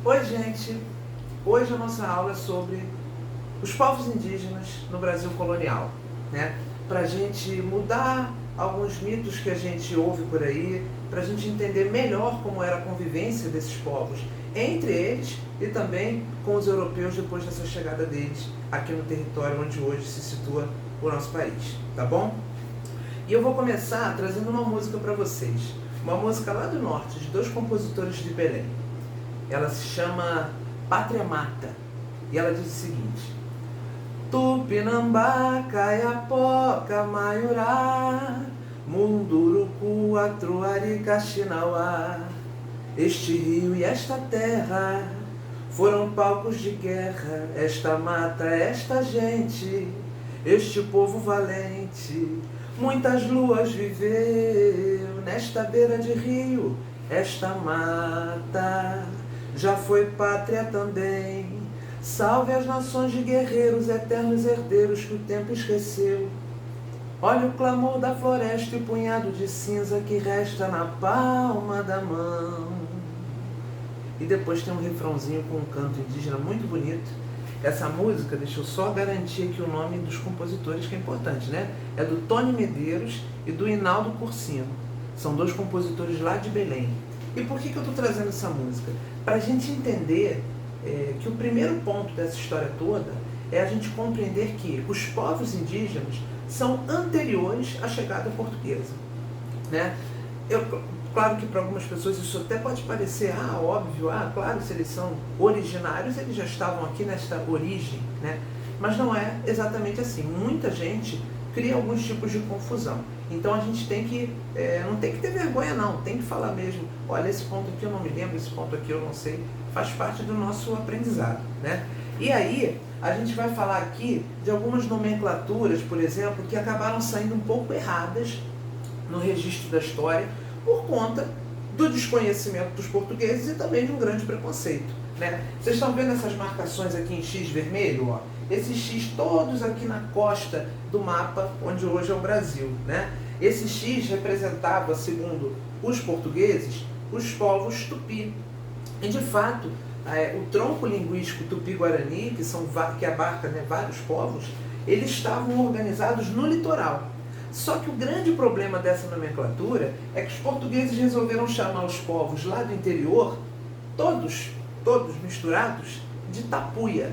Oi, gente! Hoje a nossa aula é sobre os povos indígenas no Brasil colonial, né? Para a gente mudar alguns mitos que a gente ouve por aí, para a gente entender melhor como era a convivência desses povos entre eles e também com os europeus depois dessa chegada deles aqui no território onde hoje se situa o nosso país, tá bom? E eu vou começar trazendo uma música para vocês, uma música lá do norte, de dois compositores de Belém. Ela se chama Pátria Mata e ela diz o seguinte: Tupinambá, Caiapoca, Maiorá, Munduruku, Atruari, Caxinauá. Este rio e esta terra foram palcos de guerra. Esta mata, esta gente, este povo valente, muitas luas viveu nesta beira de rio. Esta mata já foi pátria também. Salve as nações de guerreiros, eternos herdeiros que o tempo esqueceu. Olha o clamor da floresta e o punhado de cinza que resta na palma da mão. E depois tem um refrãozinho com um canto indígena muito bonito. Essa música, deixa eu só garantir aqui o nome dos compositores, que é importante, né? É do Tony Medeiros e do Hinaldo Cursino. São dois compositores lá de Belém. E por que eu estou trazendo essa música? Para a gente entender que o primeiro ponto dessa história toda é a gente compreender que os povos indígenas são anteriores à chegada portuguesa, né? Claro que para algumas pessoas isso até pode parecer, óbvio, claro, se eles são originários, eles já estavam aqui nesta origem, né? Mas não é exatamente assim. Muita gente cria alguns tipos de confusão. Então a gente tem que, não tem que ter vergonha não, tem que falar mesmo, olha, esse ponto aqui eu não me lembro, esse ponto aqui eu não sei, faz parte do nosso aprendizado, né? E aí, a gente vai falar aqui de algumas nomenclaturas, por exemplo, que acabaram saindo um pouco erradas no registro da história, por conta do desconhecimento dos portugueses e também de um grande preconceito, né? Vocês estão vendo essas marcações aqui em X vermelho, ó? Esses X todos aqui na costa do mapa, onde hoje é o Brasil, né? Esse X representava, segundo os portugueses, os povos tupi. E de fato, o tronco linguístico tupi-guarani, que abarca, né, vários povos, eles estavam organizados no litoral. Só que o grande problema dessa nomenclatura é que os portugueses resolveram chamar os povos lá do interior, todos misturados, de tapuia.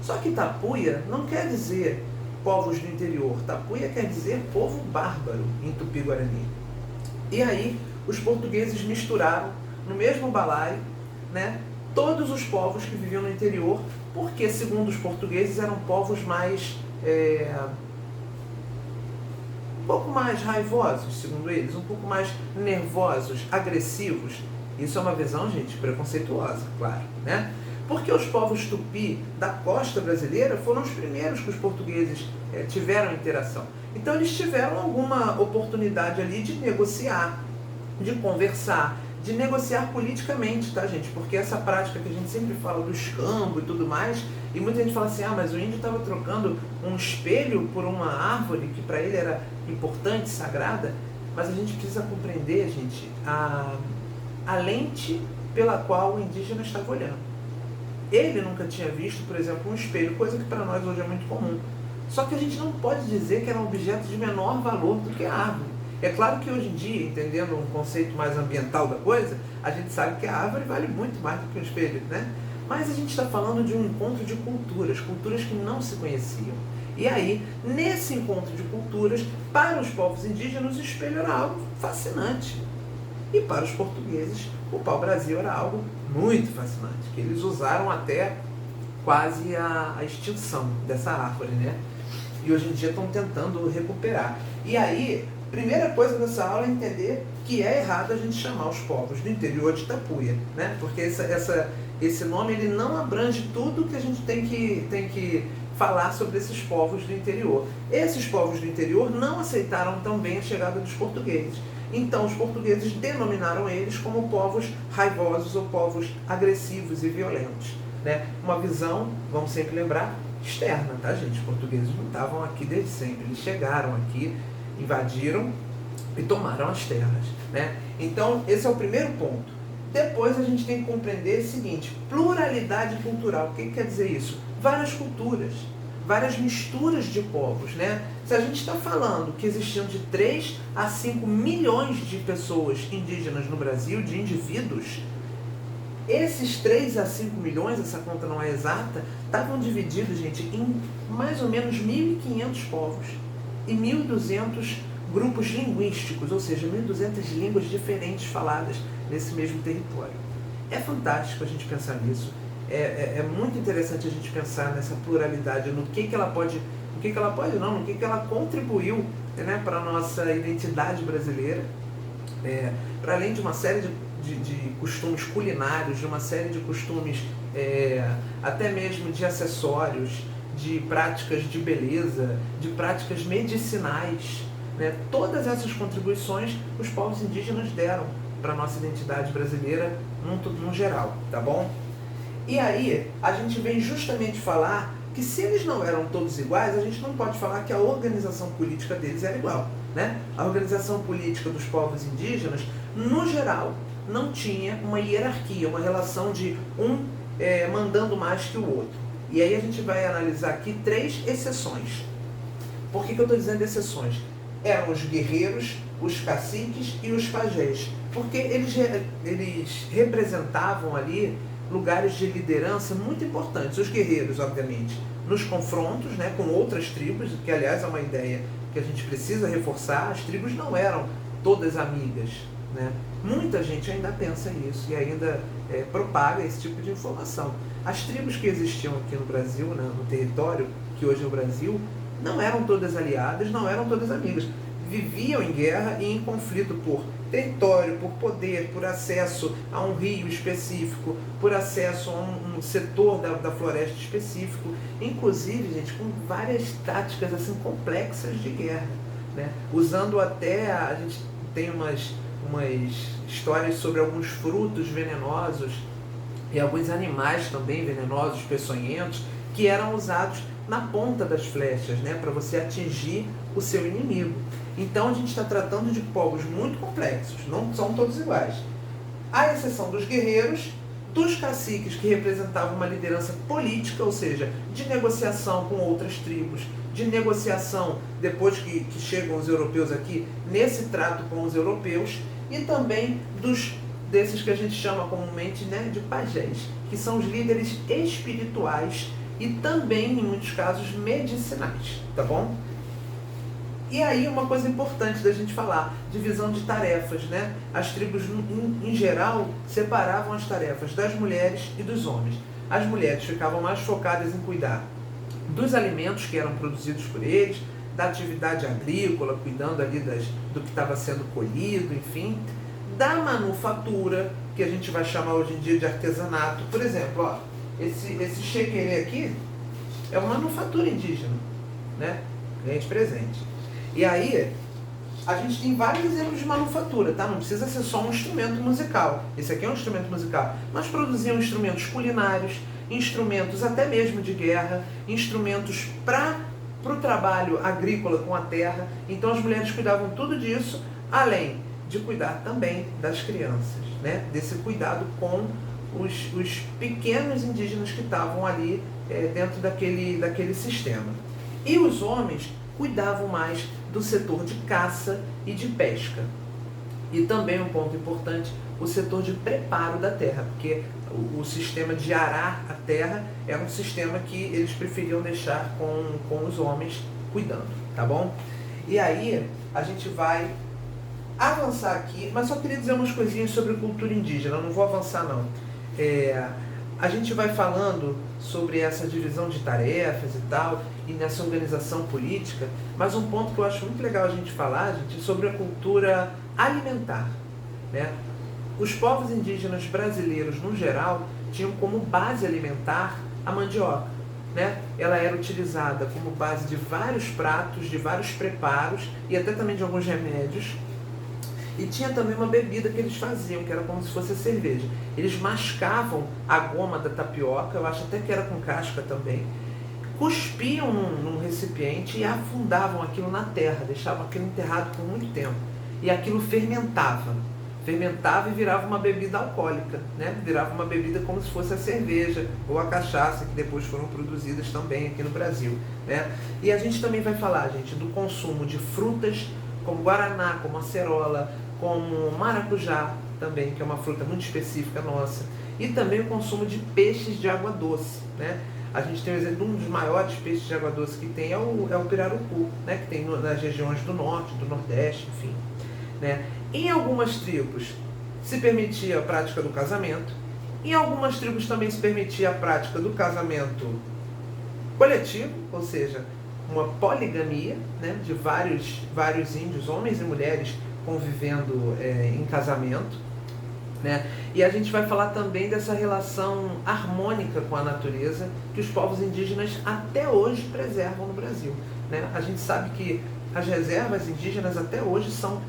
Só que tapuia não quer dizer povos do interior, tapuia quer dizer povo bárbaro em tupi-guarani. E aí os portugueses misturaram no mesmo balaio, né, todos os povos que viviam no interior, porque segundo os portugueses eram povos mais um pouco mais raivosos, segundo eles, um pouco mais nervosos, agressivos. Isso é uma visão, gente, preconceituosa, claro, né? Porque os povos tupi da costa brasileira foram os primeiros que os portugueses tiveram interação. Então eles tiveram alguma oportunidade ali de negociar, de conversar, de negociar politicamente, tá, gente? Porque essa prática que a gente sempre fala do escambo e tudo mais, e muita gente fala assim, mas o índio estava trocando um espelho por uma árvore que para ele era importante, sagrada, mas a gente precisa compreender, gente, a lente pela qual o indígena estava olhando. Ele nunca tinha visto, por exemplo, um espelho, coisa que para nós hoje é muito comum. Só que a gente não pode dizer que era um objeto de menor valor do que a árvore. É claro que hoje em dia, entendendo um conceito mais ambiental da coisa, a gente sabe que a árvore vale muito mais do que um espelho, né? Mas a gente está falando de um encontro de culturas que não se conheciam. E aí, nesse encontro de culturas, para os povos indígenas, o espelho era algo fascinante. E para os portugueses, o pau-brasil era algo muito fascinante, que eles usaram até quase a extinção dessa árvore, né? E hoje em dia estão tentando recuperar. E aí, primeira coisa dessa aula é entender que é errado a gente chamar os povos do interior de tapuia, né? Porque esse nome ele não abrange tudo que a gente tem que falar sobre esses povos do interior. Esses povos do interior não aceitaram tão bem a chegada dos portugueses. Então os portugueses denominaram eles como povos raivosos ou povos agressivos e violentos, né? Uma visão, vamos sempre lembrar, externa, tá, gente? Os portugueses não estavam aqui desde sempre, eles chegaram aqui, invadiram e tomaram as terras, né? Então esse é o primeiro ponto. Depois a gente tem que compreender o seguinte, pluralidade cultural. O que quer dizer isso? Várias culturas, várias misturas de povos, né? Se a gente está falando que existiam de 3 a 5 milhões de pessoas indígenas no Brasil, de indivíduos, esses 3 a 5 milhões, essa conta não é exata, estavam divididos, gente, em mais ou menos 1.500 povos e 1.200 grupos linguísticos, ou seja, 1.200 línguas diferentes faladas nesse mesmo território. É fantástico a gente pensar nisso, é muito interessante a gente pensar nessa pluralidade, no que ela pode, no que ela contribuiu, né, para a nossa identidade brasileira, para além de uma série de costumes culinários, de uma série de costumes, até mesmo de acessórios, de práticas de beleza, de práticas medicinais, né? Todas essas contribuições os povos indígenas deram para a nossa identidade brasileira no geral, tá bom? E aí a gente vem justamente falar que se eles não eram todos iguais, a gente não pode falar que a organização política deles era igual, né? A organização política dos povos indígenas, no geral, não tinha uma hierarquia, uma relação de um mandando mais que o outro. E aí a gente vai analisar aqui 3 exceções. Por que eu estou dizendo exceções? Eram os guerreiros, os caciques e os pajés, porque eles representavam ali lugares de liderança muito importantes. Os guerreiros, obviamente, nos confrontos, né, com outras tribos, que aliás é uma ideia que a gente precisa reforçar, as tribos não eram todas amigas, né? Muita gente ainda pensa isso e ainda propaga esse tipo de informação. As tribos que existiam aqui no Brasil, né, no território que hoje é o Brasil, não eram todas aliadas, não eram todas amigas. Viviam em guerra e em conflito por território, por poder, por acesso a um rio específico, por acesso a um setor da floresta específico, inclusive, gente, com várias táticas assim complexas de guerra, né? Usando até, a gente tem umas histórias sobre alguns frutos venenosos e alguns animais também venenosos, peçonhentos, que eram usados na ponta das flechas, né, para você atingir o seu inimigo. Então a gente está tratando de povos muito complexos, não são todos iguais. À exceção dos guerreiros, dos caciques, que representavam uma liderança política, ou seja, de negociação com outras tribos, de negociação depois que chegam os europeus aqui, nesse trato com os europeus, e também desses que a gente chama comumente, né, de pajés, que são os líderes espirituais e também, em muitos casos, medicinais, tá bom? E aí uma coisa importante da gente falar, divisão de tarefas, né? As tribos, em geral, separavam as tarefas das mulheres e dos homens. As mulheres ficavam mais focadas em cuidar dos alimentos que eram produzidos por eles, da atividade agrícola, cuidando ali do que estava sendo colhido, enfim, da manufatura, que a gente vai chamar hoje em dia de artesanato. Por exemplo, ó, esse chequerê aqui é uma manufatura indígena, né? Cliente presente. E aí, a gente tem vários exemplos de manufatura, tá? Não precisa ser só um instrumento musical. Esse aqui é um instrumento musical. Mas produziam instrumentos culinários, instrumentos até mesmo de guerra, instrumentos para o trabalho agrícola com a terra. Então as mulheres cuidavam tudo disso, além de cuidar também das crianças, né? Desse cuidado com os pequenos indígenas que estavam ali dentro daquele sistema. E os homens cuidavam mais do setor de caça e de pesca. E também um ponto importante, o setor de preparo da terra, porque o sistema de arar a terra é um sistema que eles preferiam deixar com os homens cuidando, tá bom? E aí a gente vai avançar aqui, mas só queria dizer umas coisinhas sobre cultura indígena, eu não vou avançar não. A gente vai falando sobre essa divisão de tarefas e tal, e nessa organização política, mas um ponto que eu acho muito legal a gente falar, gente, é sobre a cultura alimentar, né? Os povos indígenas brasileiros, no geral, tinham como base alimentar a mandioca, né? Ela era utilizada como base de vários pratos, de vários preparos e até também de alguns remédios. E tinha também uma bebida que eles faziam, que era como se fosse a cerveja. Eles mascavam a goma da tapioca, eu acho até que era com casca também, cuspiam num recipiente e afundavam aquilo na terra, deixavam aquilo enterrado por muito tempo. E aquilo fermentava. fermentava e virava uma bebida alcoólica, né? Virava uma bebida como se fosse a cerveja ou a cachaça, que depois foram produzidas também aqui no Brasil, né? E a gente também vai falar, gente, do consumo de frutas como guaraná, como acerola, como maracujá também, que é uma fruta muito específica nossa, e também o consumo de peixes de água doce, né? A gente tem o exemplo de um dos maiores peixes de água doce que tem é o pirarucu, né? Que tem nas regiões do norte, do nordeste, enfim, né? Em algumas tribos se permitia a prática do casamento, em algumas tribos também se permitia a prática do casamento coletivo, ou seja, uma poligamia, né, de vários índios, homens e mulheres, convivendo em casamento, né? E a gente vai falar também dessa relação harmônica com a natureza que os povos indígenas até hoje preservam no Brasil, né? A gente sabe que as reservas indígenas até hoje são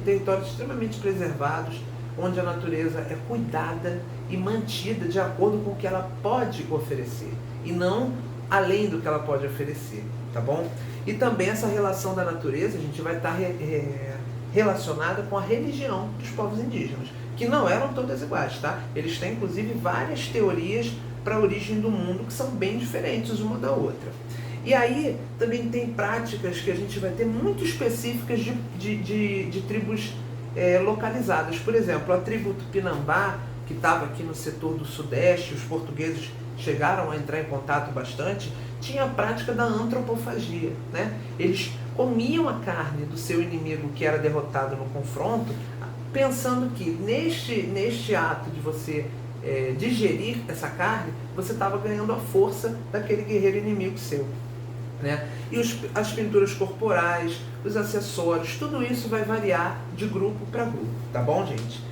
territórios extremamente preservados, onde a natureza é cuidada e mantida de acordo com o que ela pode oferecer, e não além do que ela pode oferecer, tá bom? E também essa relação da natureza, a gente vai estar relacionada com a religião dos povos indígenas, que não eram todas iguais, tá? Eles têm, inclusive, várias teorias para a origem do mundo que são bem diferentes uma da outra. E aí também tem práticas que a gente vai ter muito específicas de tribos localizadas. Por exemplo, a tribo Tupinambá, que estava aqui no setor do Sudeste, os portugueses chegaram a entrar em contato bastante, tinha a prática da antropofagia, né? Eles comiam a carne do seu inimigo que era derrotado no confronto, pensando que neste ato de você digerir essa carne, você estava ganhando a força daquele guerreiro inimigo seu, né? E as pinturas corporais, os acessórios, tudo isso vai variar de grupo para grupo, tá bom, gente?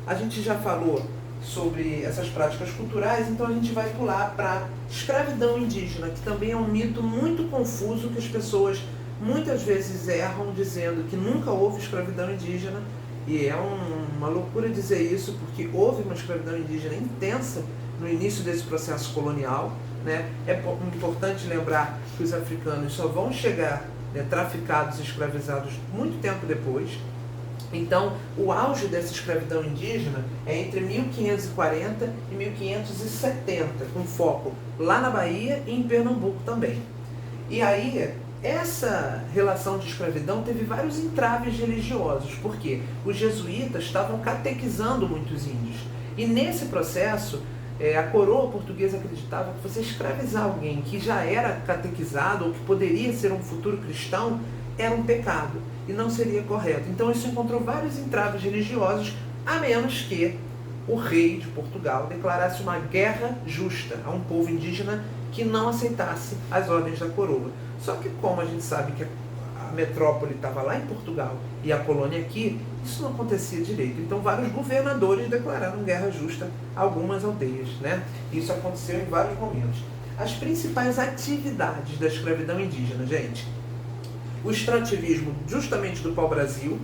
A gente já falou sobre essas práticas culturais, então a gente vai pular para escravidão indígena, que também é um mito muito confuso, que as pessoas muitas vezes erram dizendo que nunca houve escravidão indígena, e é uma loucura dizer isso, porque houve uma escravidão indígena intensa no início desse processo colonial, né? É importante lembrar que os africanos só vão chegar, né, traficados e escravizados muito tempo depois. Então, o auge dessa escravidão indígena é entre 1540 e 1570, com foco lá na Bahia e em Pernambuco também. E aí, essa relação de escravidão teve vários entraves religiosos, porque os jesuítas estavam catequizando muitos índios. E nesse processo, a coroa portuguesa acreditava que você escravizar alguém que já era catequizado ou que poderia ser um futuro cristão era um pecado e não seria correto. Então isso encontrou vários entraves religiosos, a menos que o rei de Portugal declarasse uma guerra justa a um povo indígena que não aceitasse as ordens da coroa. Só que como a gente sabe que a metrópole estava lá em Portugal e a colônia aqui, isso não acontecia direito. Então vários governadores declararam guerra justa a algumas aldeias, né? Isso aconteceu em vários momentos. As principais atividades da escravidão indígena, gente: o extrativismo justamente do pau-brasil,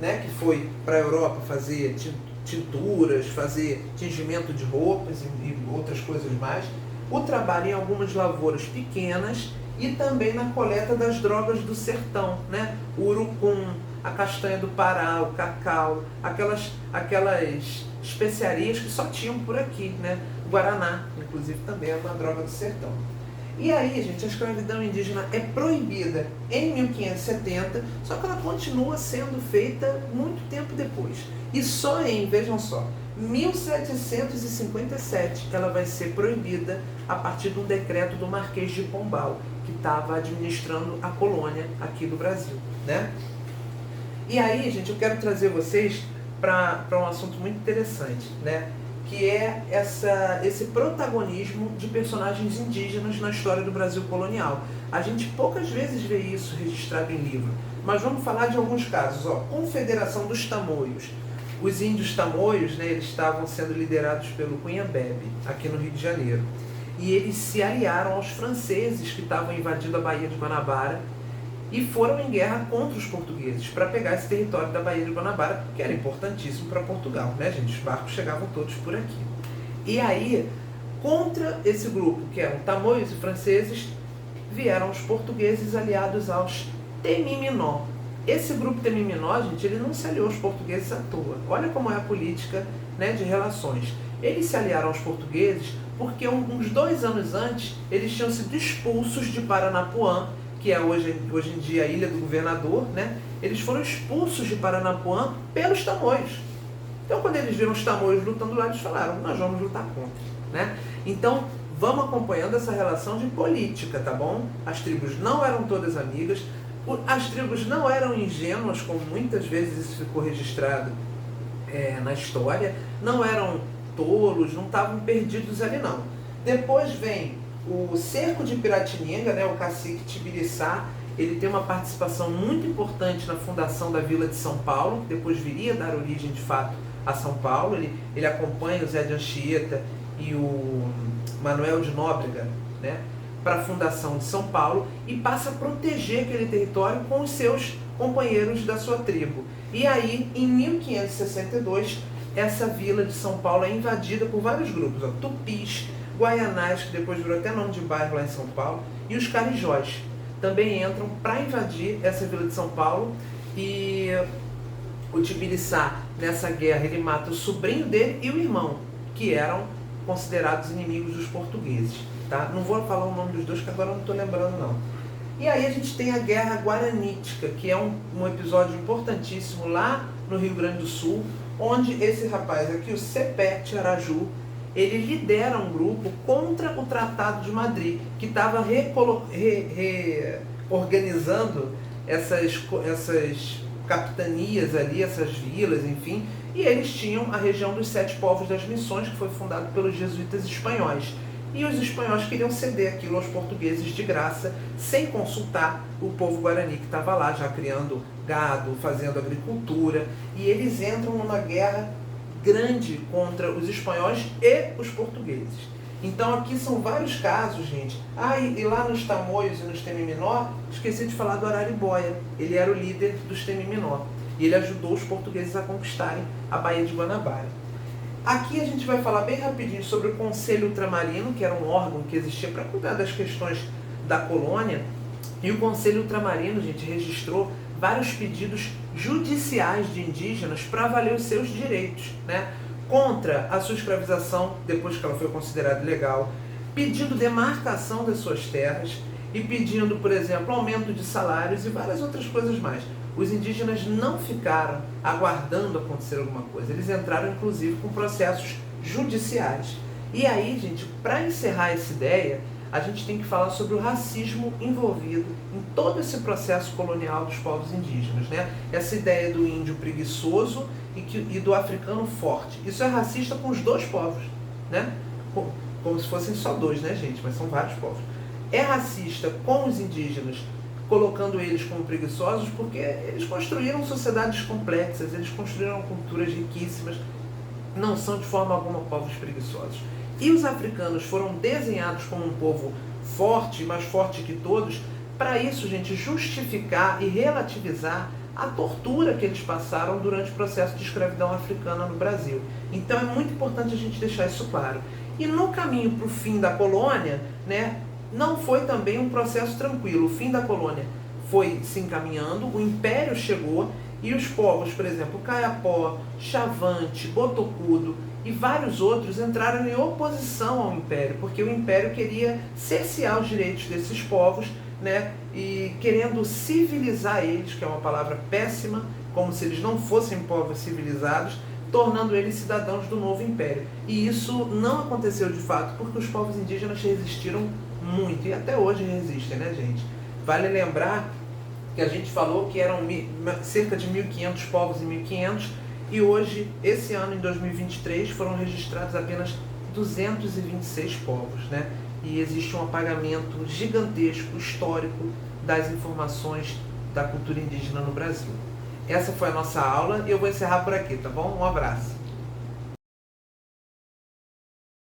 né, que foi para a Europa fazer tinturas, fazer tingimento de roupas e outras coisas mais. O trabalho em algumas lavouras pequenas e também na coleta das drogas do sertão, né? O urucum, a castanha do Pará, o cacau, aquelas especiarias que só tinham por aqui, né? O guaraná, inclusive, também é uma droga do sertão. E aí, gente, a escravidão indígena é proibida em 1570, só que ela continua sendo feita muito tempo depois. E só vejam só, 1757 ela vai ser proibida a partir de um decreto do Marquês de Pombal, que estava administrando a colônia aqui do Brasil, né? E aí, gente, eu quero trazer vocês para um assunto muito interessante, né? Que é esse protagonismo de personagens indígenas na história do Brasil colonial. A gente poucas vezes vê isso registrado em livro, mas vamos falar de alguns casos. Confederação dos Tamoios. Os índios tamoios, né, eles estavam sendo liderados pelo Cunha Bebe, aqui no Rio de Janeiro. E eles se aliaram aos franceses que estavam invadindo a Baía de Guanabara e foram em guerra contra os portugueses para pegar esse território da Baía de Guanabara, que era importantíssimo para Portugal, né, gente? Os barcos chegavam todos por aqui. E aí, contra esse grupo, que eram tamoios e franceses, vieram os portugueses aliados aos Temiminó. Esse grupo Temiminó, gente, ele não se aliou aos portugueses à toa. Olha como é a política, né, de relações. Eles se aliaram aos portugueses porque uns 2 anos antes eles tinham sido expulsos de Paranapuã, que é hoje em dia a Ilha do Governador, né? Eles foram expulsos de Paranapuã pelos tamoios. Então, quando eles viram os tamoios lutando lá, eles falaram, nós vamos lutar contra, né? Então, vamos acompanhando essa relação de política, tá bom? As tribos não eram todas amigas, as tribos não eram ingênuas, como muitas vezes isso ficou registrado na história, não eram tolos, não estavam perdidos ali não. Depois vem o cerco de Piratininga, né, o cacique Tibiriçá, ele tem uma participação muito importante na fundação da Vila de São Paulo, que depois viria a dar origem de fato a São Paulo. Ele acompanha o Zé de Anchieta e o Manuel de Nóbrega, né, para a fundação de São Paulo e passa a proteger aquele território com os seus companheiros da sua tribo. E aí, em 1562, essa vila de São Paulo é invadida por vários grupos, Tupis, Guaianás, que depois virou até nome de bairro lá em São Paulo, e os Carijóis também entram para invadir essa vila de São Paulo. E o Tibiriçá, nessa guerra, ele mata o sobrinho dele e o irmão, que eram considerados inimigos dos portugueses. Tá? Não vou falar o nome dos dois, que agora eu não estou lembrando não. E aí a gente tem a Guerra Guaranítica, que é um episódio importantíssimo lá no Rio Grande do Sul, onde esse rapaz aqui, o Sepete Araju, ele lidera um grupo contra o Tratado de Madrid, que estava reorganizando essas capitanias ali, essas vilas, enfim, e eles tinham a região dos 7 povos das missões, que foi fundado pelos jesuítas espanhóis. E os espanhóis queriam ceder aquilo aos portugueses de graça, sem consultar o povo guarani que estava lá, já criando gado, fazendo agricultura, e eles entram numa guerra grande contra os espanhóis e os portugueses. Então aqui são vários casos, gente. E lá nos Tamoios e nos Temiminó, esqueci de falar do Araribóia. Ele era o líder dos Temiminó. E ele ajudou os portugueses a conquistarem a Baía de Guanabara. Aqui a gente vai falar bem rapidinho sobre o Conselho Ultramarino, que era um órgão que existia para cuidar das questões da colônia. E o Conselho Ultramarino, gente, registrou vários pedidos judiciais de indígenas para valer os seus direitos, né? Contra a sua escravização, depois que ela foi considerada ilegal, pedindo demarcação das suas terras e pedindo, por exemplo, aumento de salários e várias outras coisas mais. Os indígenas não ficaram aguardando acontecer alguma coisa, eles entraram inclusive com processos judiciais. E aí, gente, para encerrar essa ideia, a gente tem que falar sobre o racismo envolvido em todo esse processo colonial dos povos indígenas, né? Essa ideia do índio preguiçoso e do africano forte. Isso é racista com os dois povos, né? Como se fossem só dois, né, gente? Mas são vários povos. É racista com os indígenas, colocando eles como preguiçosos, porque eles construíram sociedades complexas, eles construíram culturas riquíssimas, não são de forma alguma povos preguiçosos. E os africanos foram desenhados como um povo forte, mais forte que todos, para isso, gente, justificar e relativizar a tortura que eles passaram durante o processo de escravidão africana no Brasil. Então é muito importante a gente deixar isso claro. E no caminho para o fim da colônia, né, não foi também um processo tranquilo. O fim da colônia foi se encaminhando, o império chegou e os povos, por exemplo, Kayapó, Chavante, Botocudo e vários outros entraram em oposição ao império, porque o império queria cercear os direitos desses povos, né, e querendo civilizar eles, que é uma palavra péssima, como se eles não fossem povos civilizados, tornando eles cidadãos do novo império. E isso não aconteceu de fato, porque os povos indígenas resistiram muito, e até hoje resistem, né, gente? Vale lembrar que a gente falou que eram cerca de 1.500 povos em 1500, e hoje, esse ano, em 2023, foram registrados apenas 226 povos, né? E existe um apagamento gigantesco, histórico, das informações da cultura indígena no Brasil. Essa foi a nossa aula e eu vou encerrar por aqui, tá bom? Um abraço.